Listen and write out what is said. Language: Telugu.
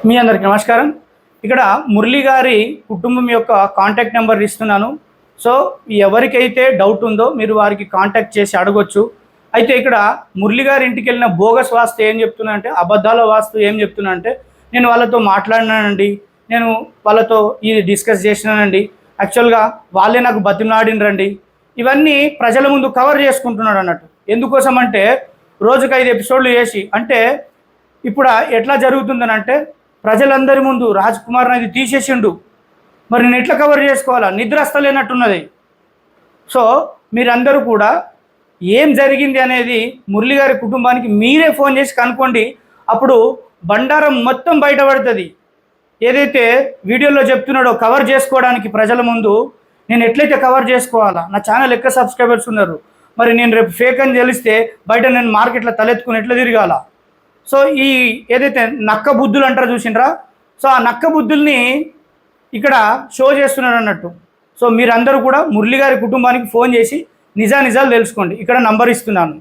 మీ అందరికి నమస్కారం. ఇక్కడ మురళి గారి కుటుంబం యొక్క కాంటాక్ట్ నెంబర్ ఇస్తున్నాను. సో ఎవరికైతే డౌట్ ఉందో మీరు వారికి కాంటాక్ట్ చేసి అడగొచ్చు. అయితే ఇక్కడ మురళి గారి ఇంటికి వెళ్ళిన బోగస్ వాస్తు ఏం చెప్తున్నా అంటే, అబద్ధాల వాస్తు ఏం చెప్తున్నా అంటే, నేను వాళ్ళతో మాట్లాడినానండి, నేను వాళ్ళతో ఇది డిస్కస్ చేసినానండి, యాక్చువల్గా వాళ్ళే నాకు బతిమలాడినరండి, ఇవన్నీ ప్రజల ముందు కవర్ చేసుకుంటున్నాడు అన్నట్టు. ఎందుకోసం అంటే రోజుకు 5 ఎపిసోడ్లు చేసి, అంటే ఇప్పుడు ఎట్లా జరుగుతుందని అంటే, ప్రజలందరి ముందు రాజ్ కుమార్ అనేది తీసేసిండు, మరి నేను ఎట్లా కవర్ చేసుకోవాలా, నిద్ర వస్తలేనట్టున్నది. సో మీరందరూ కూడా ఏం జరిగింది అనేది మురళి గారి కుటుంబానికి మీరే ఫోన్ చేసి కనుక్కోండి. అప్పుడు బండారం మొత్తం బయటపడుతుంది. ఏదైతే వీడియోలో చెప్తున్నాడో కవర్ చేసుకోవడానికి ప్రజల ముందు, నేను ఎట్లయితే కవర్ చేసుకోవాలా, నా ఛానల్ ఎక్క సబ్స్క్రైబర్స్ ఉన్నారు, మరి నేను రేపు ఫేక్ అని తెలిస్తే బయట నేను మార్కెట్లో తలెత్తుకుని ఎట్లా తిరగాల. సో ఈ ఏదైతే నక్క బుద్ధులు అంటారో చూసిండ్రా, సో ఆ నక్క బుద్ధుల్ని ఇక్కడ షో చేస్తున్నారు అన్నట్టు. సో మీరందరూ కూడా మురళి గారి కుటుంబానికి ఫోన్ చేసి నిజాలు తెలుసుకోండి. ఇక్కడ నంబర్ ఇస్తున్నాను.